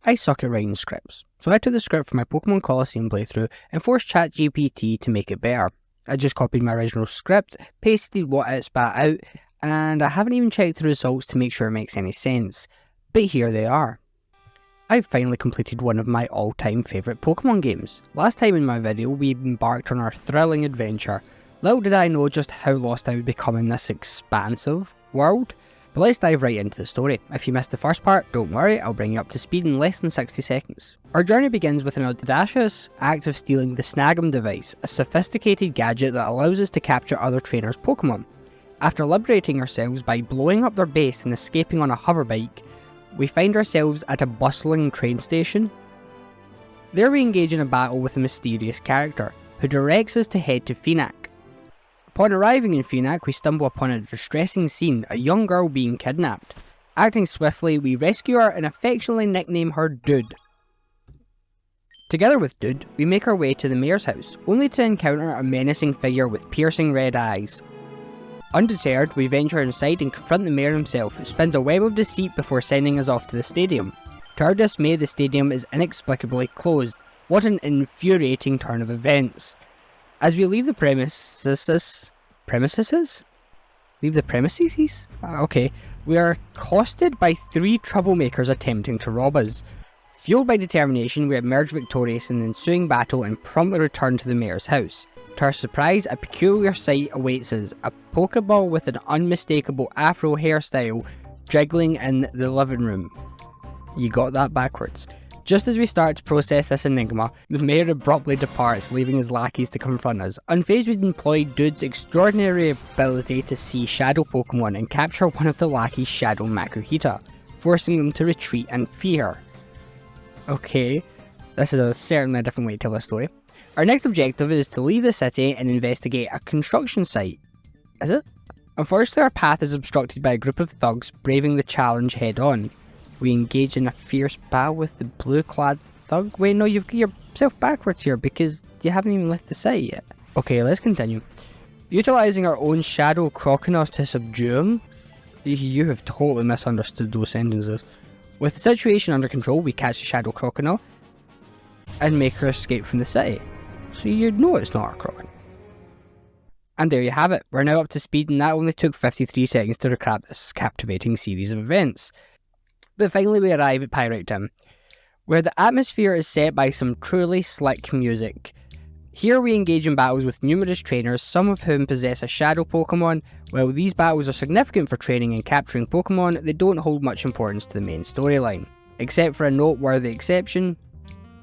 I suck at writing scripts, so I took the script for my Pokémon Colosseum playthrough and forced ChatGPT to make it better. I just copied my original script, pasted what it spat out, and I haven't even checked the results to make sure it makes any sense. But here they are. I've finally completed one of my all-time favourite Pokémon games. Last time in my video we embarked on our thrilling adventure. Little did I know just how lost I would become in this expansive world. But let's dive right into the story. If you missed the first part, don't worry, I'll bring you up to speed in less than 60 seconds. Our journey begins with an audacious act of stealing the Snag'em device, a sophisticated gadget that allows us to capture other trainers' Pokémon. After liberating ourselves by blowing up their base and escaping on a hoverbike, we find ourselves at a bustling train station. There we engage in a battle with a mysterious character, who directs us to head to Phoenix. Upon arriving in Phoenix, we stumble upon a distressing scene, a young girl being kidnapped. Acting swiftly, we rescue her and affectionately nickname her Dude. Together with Dude, we make our way to the mayor's house, only to encounter a menacing figure with piercing red eyes. Undeterred, we venture inside and confront the mayor himself, who spins a web of deceit before sending us off to the stadium. To our dismay, the stadium is inexplicably closed. What an infuriating turn of events. As we leave the premises? Okay. We are accosted by 3 troublemakers attempting to rob us. Fueled by determination, we emerge victorious in the ensuing battle and promptly return to the mayor's house. To our surprise, a peculiar sight awaits us, a Pokeball with an unmistakable afro hairstyle jiggling in the living room. You got that backwards. Just as we start to process this enigma, the mayor abruptly departs, leaving his lackeys to confront us. Unfazed, we employ Dude's extraordinary ability to see shadow Pokemon and capture one of the lackeys' Shadow Makuhita, forcing them to retreat in fear. Okay, this is certainly a different way to tell this story. Our next objective is to leave the city and investigate a construction site. Is it? Unfortunately, our path is obstructed by a group of thugs braving the challenge head on. We engage in a fierce battle with the blue-clad thug. Wait, no, you've got yourself backwards here because you haven't even left the site yet. Okay, let's continue. Utilising our own Shadow Croconaw to subdue him? You have totally misunderstood those sentences. With the situation under control, we catch the Shadow Croconaw and make her escape from the city. So you know it's not our Croconaw. And there you have it. We're now up to speed, and that only took 53 seconds to recap this captivating series of events. But finally we arrive at Pyrite Town, where the atmosphere is set by some truly slick music. Here we engage in battles with numerous trainers, some of whom possess a shadow Pokemon. While these battles are significant for training and capturing Pokemon, they don't hold much importance to the main storyline, except for a noteworthy exception: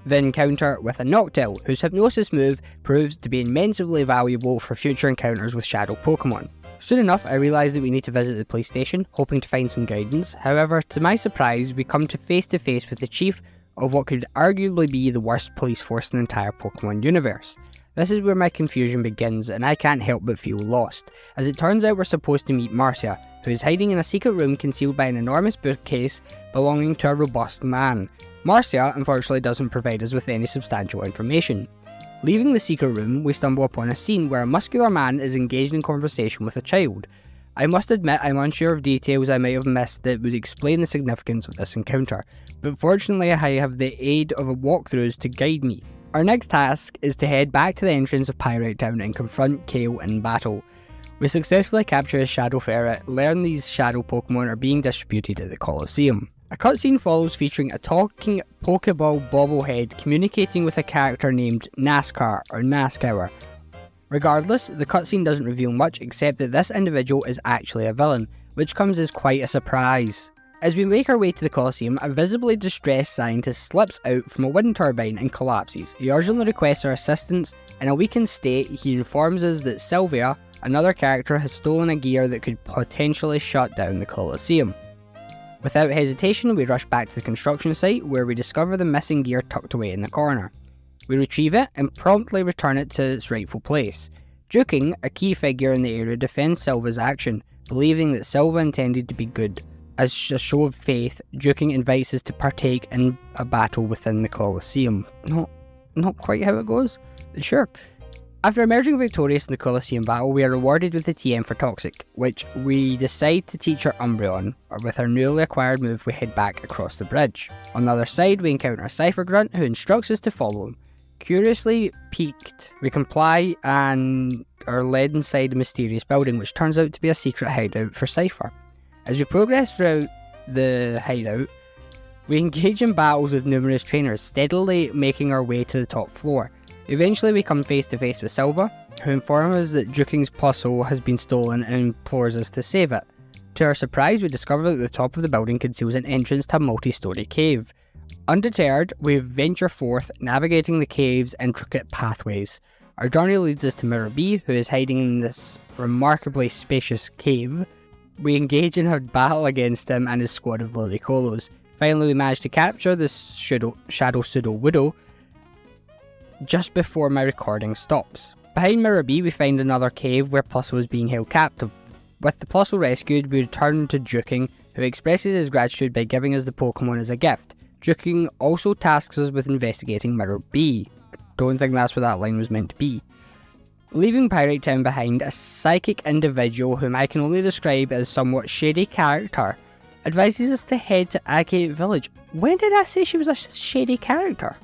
the encounter with a Noctowl, whose hypnosis move proves to be immensely valuable for future encounters with shadow Pokemon. Soon enough, I realised that we need to visit the police station, hoping to find some guidance. However, to my surprise, we come to face with the chief of what could arguably be the worst police force in the entire Pokemon universe. This is where my confusion begins, and I can't help but feel lost. As it turns out, we're supposed to meet Marcia, who is hiding in a secret room concealed by an enormous bookcase belonging to a robust man. Marcia, unfortunately, doesn't provide us with any substantial information. Leaving the secret room, we stumble upon a scene where a muscular man is engaged in conversation with a child. I must admit I'm unsure of details I might have missed that would explain the significance of this encounter, but fortunately I have the aid of a walkthroughs to guide me. Our next task is to head back to the entrance of Pyrite Town and confront Kale in battle. We successfully capture a Shadow Ferret, learn these shadow Pokemon are being distributed at the Colosseum. A cutscene follows featuring a talking Pokeball bobblehead communicating with a character named NASCAR or NASCAR. Regardless, the cutscene doesn't reveal much except that this individual is actually a villain, which comes as quite a surprise. As we make our way to the Colosseum, a visibly distressed scientist slips out from a wind turbine and collapses. He urgently requests our assistance. In a weakened state, he informs us that Sylvia, another character, has stolen a gear that could potentially shut down the Colosseum. Without hesitation, we rush back to the construction site, where we discover the missing gear tucked away in the corner. We retrieve it and promptly return it to its rightful place. Juking, a key figure in the area, defends Sylva's action, believing that Sylva intended to be good. As a show of faith, Juking invites us to partake in a battle within the Colosseum. Not quite how it goes? Sure. After emerging victorious in the Colosseum battle, we are rewarded with the TM for Toxic, which we decide to teach our Umbreon, or with our newly acquired move we head back across the bridge. On the other side, we encounter a Cypher Grunt who instructs us to follow him. Curiously piqued, we comply and are led inside a mysterious building which turns out to be a secret hideout for Cypher. As we progress throughout the hideout, we engage in battles with numerous trainers, steadily making our way to the top floor. Eventually we come face to face with Silva, who informs us that Duking's puzzle has been stolen and implores us to save it. To our surprise, we discover that the top of the building conceals an entrance to a multi-storey cave. Undeterred, we venture forth, navigating the cave's intricate pathways. Our journey leads us to Mirror B, who is hiding in this remarkably spacious cave. We engage in a battle against him and his squad of Ludicolo. Finally, we manage to capture the Shadow Pseudo-Widow just before my recording stops. Behind Mirror B, we find another cave where Plusle is being held captive. With the Plusle rescued, we return to Duking, who expresses his gratitude by giving us the Pokemon as a gift. Duking also tasks us with investigating Mirror B. I don't think that's what that line was meant to be. Leaving Pyrite Town behind, a psychic individual whom I can only describe as somewhat shady character advises us to head to Agate Village. When did I say she was a shady character?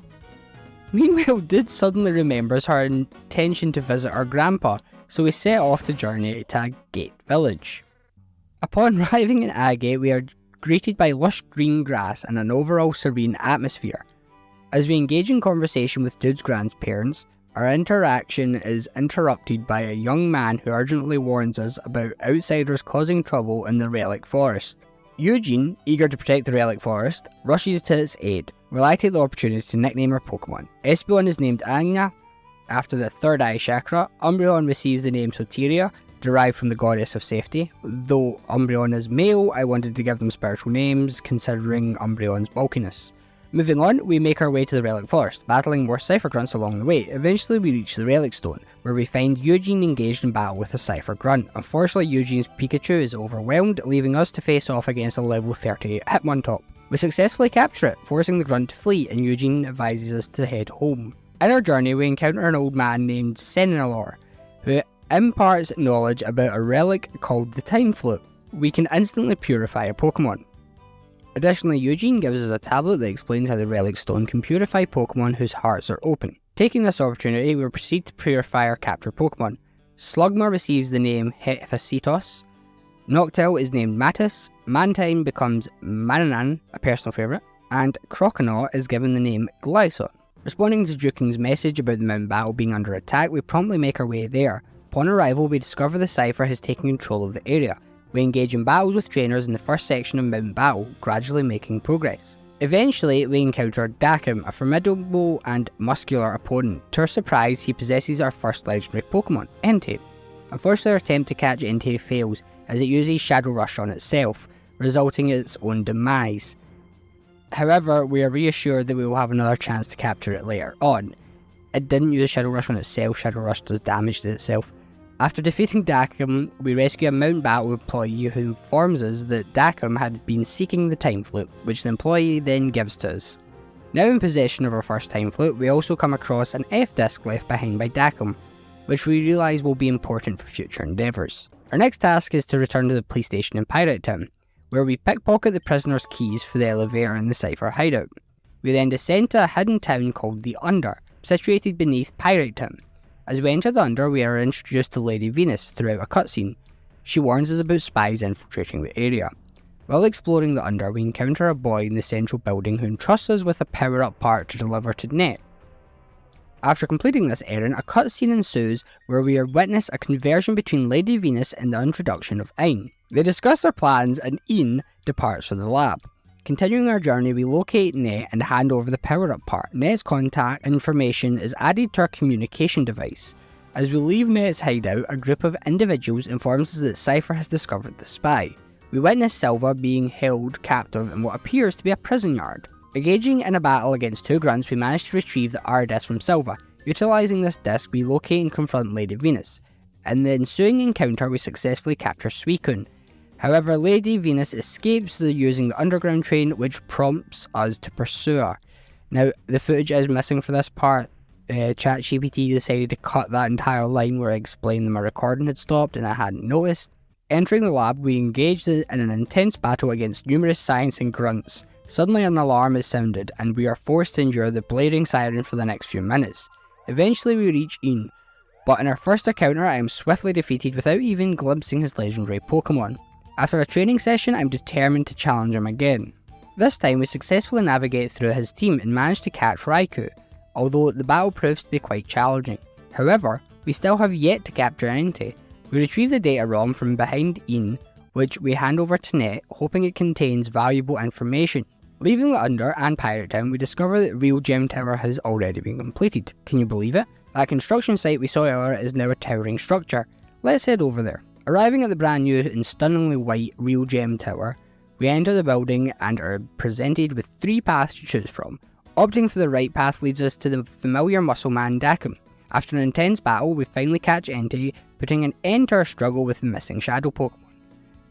Meanwhile, Dude suddenly remembers her intention to visit her grandpa, so we set off to journey to Agate Village. Upon arriving in Agate, we are greeted by lush green grass and an overall serene atmosphere. As we engage in conversation with Dude's grandparents, our interaction is interrupted by a young man who urgently warns us about outsiders causing trouble in the Relic Forest. Eugene, eager to protect the Relic Forest, rushes to its aid, while I take the opportunity to nickname our Pokemon. Espeon is named Anya, after the third eye chakra. Umbreon receives the name Soteria, derived from the goddess of safety. Though Umbreon is male, I wanted to give them spiritual names, considering Umbreon's bulkiness. Moving on, we make our way to the Relic Forest, battling more Cypher Grunts along the way. Eventually we reach the Relic Stone, where we find Eugene engaged in battle with a Cypher Grunt. Unfortunately, Eugene's Pikachu is overwhelmed, leaving us to face off against a level 38 Hitmontop. We successfully capture it, forcing the Grunt to flee, and Eugene advises us to head home. In our journey, we encounter an old man named Senilor, who imparts knowledge about a relic called the Time Flute. We can instantly purify a Pokemon. Additionally, Eugene gives us a tablet that explains how the Relic Stone can purify Pokemon whose hearts are open. Taking this opportunity, we proceed to purify our captured Pokemon. Slugma receives the name Hephaestus, Noctil is named Mattis, Mantine becomes Mananan, a personal favourite, and Croconaw is given the name Glyson. Responding to Duking's message about the mountain battle being under attack, we promptly make our way there. Upon arrival, we discover the Cypher has taken control of the area. We engage in battles with trainers in the first section of Mountain Battle, gradually making progress. Eventually, we encounter Dakim, a formidable and muscular opponent. To our surprise, he possesses our first legendary Pokemon, Entei. Unfortunately, our attempt to catch Entei fails, as it uses Shadow Rush on itself, resulting in its own demise. However, we are reassured that we will have another chance to capture it later on. It didn't use Shadow Rush on itself, Shadow Rush does damage to itself. After defeating Dakim, we rescue a mountain battle employee who informs us that Dakim had been seeking the Time Flute, which the employee then gives to us. Now in possession of our first Time Flute, we also come across an F-disc left behind by Dakim, which we realise will be important for future endeavours. Our next task is to return to the police station in Pyrite Town, where we pickpocket the prisoner's keys for the elevator in the Cypher hideout. We then descend to a hidden town called the Under, situated beneath Pyrite Town. As we enter the Under, we are introduced to Lady Venus throughout a cutscene. She warns us about spies infiltrating the area. While exploring the Under, we encounter a boy in the central building who entrusts us with a power-up part to deliver to Net. After completing this errand, a cutscene ensues where we witness a conversion between Lady Venus and the introduction of Ain. They discuss their plans and Ian departs for the lab. Continuing our journey, we locate Net and hand over the power-up part. Net's contact information is added to our communication device. As we leave Net's hideout, a group of individuals informs us that Cypher has discovered the spy. We witness Silva being held captive in what appears to be a prison yard. Engaging in a battle against two grunts, we manage to retrieve the R-disc from Silva. Utilising this disc, we locate and confront Lady Venus. In the ensuing encounter, we successfully capture Suicune. However, Lady Venus escapes using the underground train, which prompts us to pursue her. Now, the footage is missing for this part. ChatGPT decided to cut that entire line where I explained that my recording had stopped and I hadn't noticed. Entering the lab, we engaged in an intense battle against numerous science and grunts. Suddenly an alarm is sounded, and we are forced to endure the blaring siren for the next few minutes. Eventually we reach Ian, but in our first encounter I am swiftly defeated without even glimpsing his legendary Pokemon. After a training session, I'm determined to challenge him again. This time we successfully navigate through his team and manage to catch Raikou, although the battle proves to be quite challenging. However, we still have yet to capture Entei. We retrieve the data ROM from behind Ian, which we hand over to Net, hoping it contains valuable information. Leaving the Under and Pirate Town, we discover that Real Gem Tower has already been completed. Can you believe it? That construction site we saw earlier is now a towering structure. Let's head over there. Arriving at the brand new and stunningly white Real Gem Tower, we enter the building and are presented with 3 paths to choose from. Opting for the right path leads us to the familiar muscle man Dakum. After an intense battle, we finally catch Entei, putting an end to our struggle with the missing shadow Pokemon.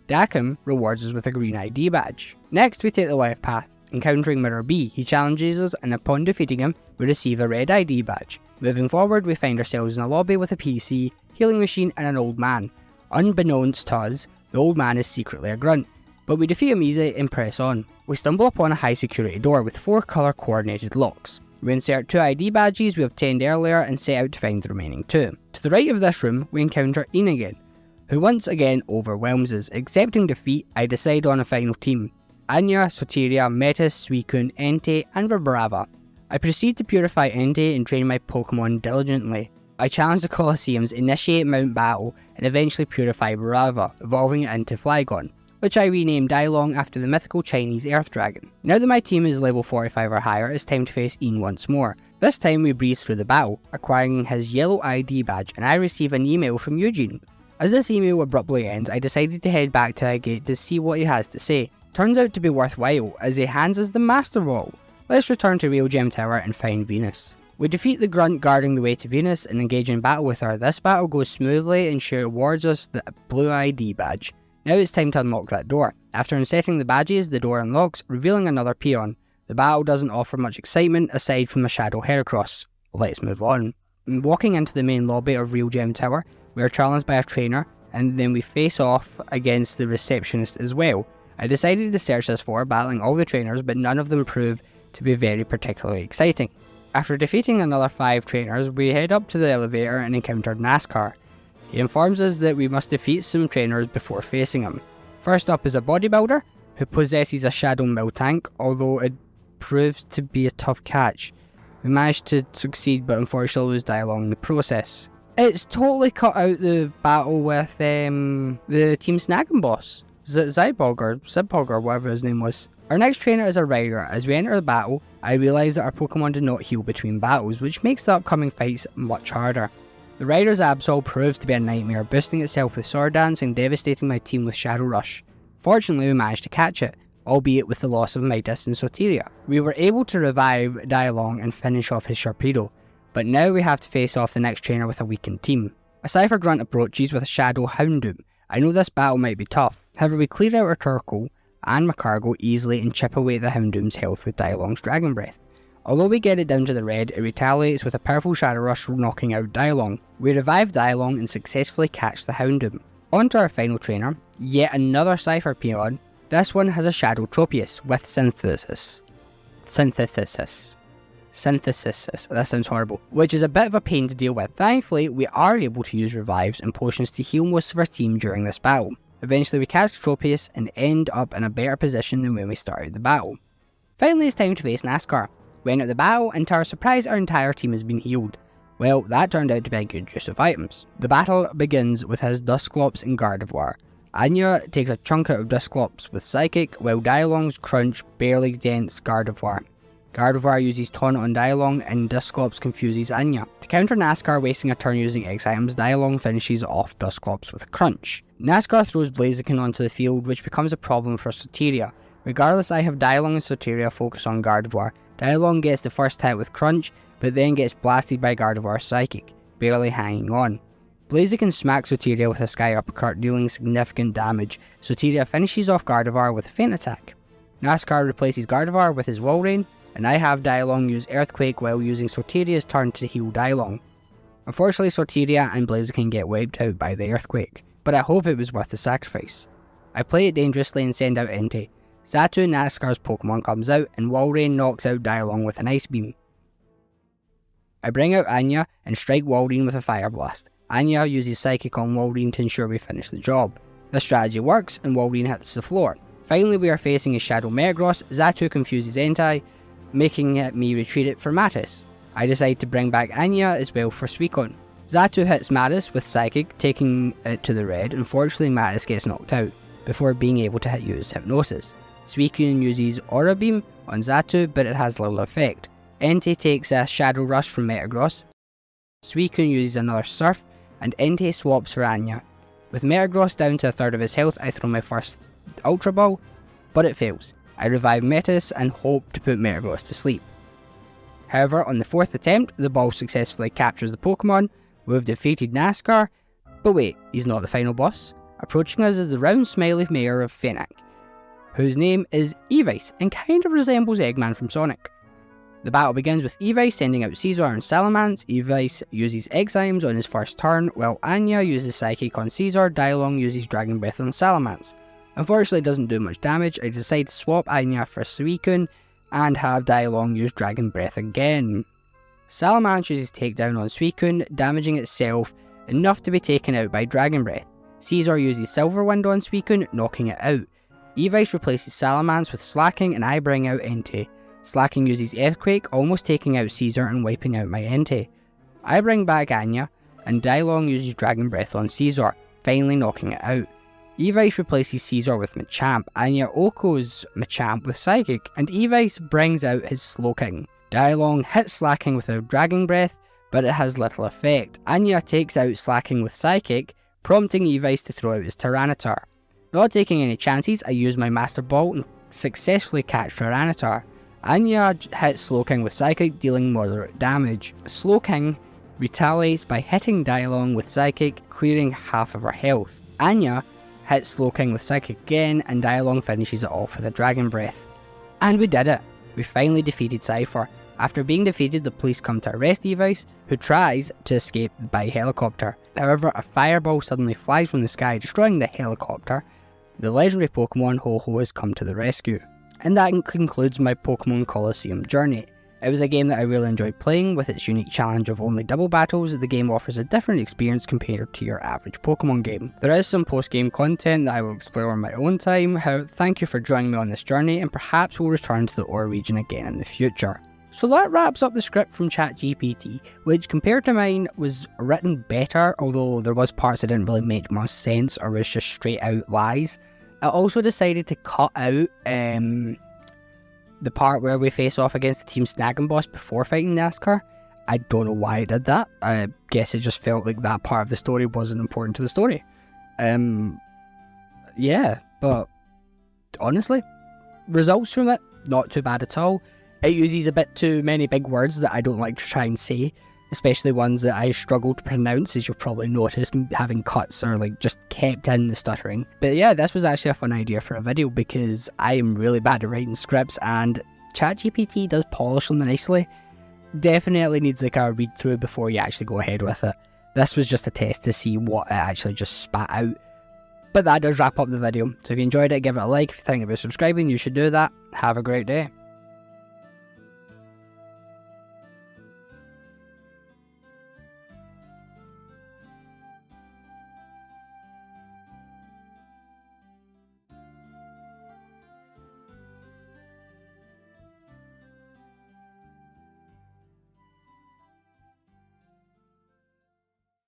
Dakum rewards us with a green ID badge. Next we take the left path. Encountering Mirror B, he challenges us and upon defeating him, we receive a red ID badge. Moving forward, we find ourselves in a lobby with a PC, healing machine and an old man. Unbeknownst to us, the old man is secretly a grunt, but we defeat him easily and press on. We stumble upon a high security door with 4 colour coordinated locks. We insert 2 ID badges we obtained earlier and set out to find the remaining 2. To the right of this room, we encounter Ian again, who once again overwhelms us. Accepting defeat, I decide on a final team. Anya, Soteria, Metis, Suicune, Entei and Vibrava. I proceed to purify Entei and train my Pokemon diligently. I challenge the Colosseums, initiate Mount Battle and eventually purify Vibrava, evolving it into Flygon, which I renamed Dylong after the mythical Chinese Earth Dragon. Now that my team is level 45 or higher, it's time to face Ian once more. This time we breeze through the battle, acquiring his yellow ID badge, and I receive an email from Eugene. As this email abruptly ends, I decided to head back to the gate to see what he has to say. Turns out to be worthwhile, as he hands us the Master Ball. Let's return to Real Gem Tower and find Venus. We defeat the grunt guarding the way to Venus and engage in battle with her. This battle goes smoothly and she awards us the blue ID badge. Now it's time to unlock that door. After insetting the badges, the door unlocks, revealing another peon. The battle doesn't offer much excitement aside from a Shadow Heracross. Let's move on. Walking into the main lobby of Real Gem Tower, we are challenged by a trainer, and then we face off against the receptionist as well. I decided to search this floor, battling all the trainers, but none of them proved to be very particularly exciting. After defeating another 5 trainers, we head up to the elevator and encounter NASCAR. He informs us that we must defeat some trainers before facing him. First up is a bodybuilder, who possesses a Shadow Miltank, although it proves to be a tough catch. We managed to succeed, but unfortunately lose Dylong in the process. It's totally cut out the battle with the Team Snagging boss. Zybog or Sibpog or whatever his name was. Our next trainer is a rider. As we enter the battle, I realise that our Pokemon do not heal between battles, which makes the upcoming fights much harder. The rider's Absol proves to be a nightmare, boosting itself with Sword Dance and devastating my team with Shadow Rush. Fortunately we managed to catch it, albeit with the loss of Midas and Soteria. We were able to revive Dylong and finish off his Sharpedo, but now we have to face off the next trainer with a weakened team. A Cypher Grunt approaches with a Shadow Houndoom. I know this battle might be tough, however we clear out our Turkle and Macargo easily and chip away the Houndoom's health with Dylong's Dragon Breath. Although we get it down to the red, it retaliates with a powerful Shadow Rush knocking out Dylong. We revive Dylong and successfully catch the Houndoom. On to our final trainer, yet another Cypher Peon. This one has a Shadow Tropius with Synthesis, that sounds horrible, which is a bit of a pain to deal with. Thankfully, we are able to use revives and potions to heal most of our team during this battle. Eventually we catch Tropius and end up in a better position than when we started the battle. Finally it's time to face NASCAR. We enter the battle and to our surprise our entire team has been healed. Well, that turned out to be a good use of items. The battle begins with his Dusclops and Gardevoir. Anya takes a chunk out of Dusclops with Psychic, while Dylong's Crunch barely dents Gardevoir. Gardevoir uses Taunt on Dylong and Dusclops confuses Anya. To counter NASCAR wasting a turn using X items, Dylong finishes off Dusclops with a Crunch. NASCAR throws Blaziken onto the field, which becomes a problem for Soteria. Regardless, I have Dylong and Soteria focus on Gardevoir. Dylong gets the first hit with Crunch, but then gets blasted by Gardevoir's Psychic, barely hanging on. Blaziken smacks Soteria with a Sky Uppercut, dealing significant damage. Soteria finishes off Gardevoir with a Feint Attack. NASCAR replaces Gardevoir with his Walrein, and I have Dialong use Earthquake while using Sorteria's turn to heal Dialong. Unfortunately, Sorteria and Blaziken get wiped out by the Earthquake, but I hope it was worth the sacrifice. I play it dangerously and send out Entei. Xatu, NASCAR's Pokemon, comes out, and Walrein knocks out Dialong with an Ice Beam. I bring out Anya and strike Walrein with a Fire Blast. Anya uses Psychic on Walrein to ensure we finish the job. This strategy works, and Walrein hits the floor. Finally, we are facing a Shadow Metagross. Xatu confuses Entei, making me retreat it for Mattis. I decide to bring back Anya as well for Suicune. Xatu hits Mattis with Psychic, taking it to the red. Unfortunately, Mattis gets knocked out, before being able to use Hypnosis. Suicune uses Aura Beam on Xatu, but it has little effect. Entei takes a Shadow Rush from Metagross. Suicune uses another Surf, and Entei swaps for Anya. With Metagross down to a third of his health, I throw my first Ultra Ball, but it fails. I revive Metis and hope to put Metagross to sleep. However, on the fourth attempt, the ball successfully captures the Pokemon. We've defeated NASCAR, but wait, he's not the final boss. Approaching us is the round smiley mayor of Fenak, whose name is Evice and kind of resembles Eggman from Sonic. The battle begins with Evice sending out Scizor and Salamence. Evice uses Eximes on his first turn, while Anya uses Psychic on Scizor. Dialong uses Dragon Breath on Salamence. Unfortunately, it doesn't do much damage. I decide to swap Anya for Suicune and have Dialong use Dragon Breath again. Salamence uses Takedown on Suicune, damaging itself enough to be taken out by Dragon Breath. Scizor uses Silver Wind on Suicune, knocking it out. Evice replaces Salamence with Slacking, and I bring out Entei. Slacking uses Earthquake, almost taking out Scizor and wiping out my Entei. I bring back Anya, and Dialong uses Dragon Breath on Scizor, finally knocking it out. Evice replaces Scizor with Machamp. Anya Oko's Machamp with Psychic, and Evice brings out his Slowking. Dialong hits Slacking with a Dragon Breath, but it has little effect. Anya takes out Slacking with Psychic, prompting Evice to throw out his Tyranitar. Not taking any chances, I use my Master Ball and successfully catch Tyranitar. Anya hits Slowking with Psychic, dealing moderate damage. Slowking retaliates by hitting Dialong with Psychic, clearing half of her health. Anya hits Slowking with Psychic again, and Dialong finishes it off with a Dragon Breath. And we did it! We finally defeated Cypher. After being defeated, the police come to arrest Evice, who tries to escape by helicopter. However, a fireball suddenly flies from the sky, destroying the helicopter. The legendary Pokemon Ho-Oh has come to the rescue. And that concludes my Pokémon Colosseum journey. It was a game that I really enjoyed playing. With its unique challenge of only double battles, the game offers a different experience compared to your average Pokemon game. There is some post-game content that I will explore on my own time. However, thank you for joining me on this journey, and perhaps we'll return to the Ore region again in the future. So that wraps up the script from ChatGPT, which compared to mine was written better, although there was parts that didn't really make much sense or was just straight out lies. I also decided to cut out the part where we face off against the Team Snagging Boss before fighting NASCAR. I don't know why I did that. I guess it just felt like that part of the story wasn't important to the story. Yeah, but honestly, results from it, not too bad at all. It uses a bit too many big words that I don't like to try and say, especially ones that I struggle to pronounce, as you'll probably notice, having cuts or like just kept in the stuttering. But yeah, this was actually a fun idea for a video because I am really bad at writing scripts, and ChatGPT does polish them nicely. Definitely needs like a read through before you actually go ahead with it. This was just a test to see what it actually just spat out. But that does wrap up the video. So if you enjoyed it, give it a like. If you're thinking about subscribing, you should do that. Have a great day.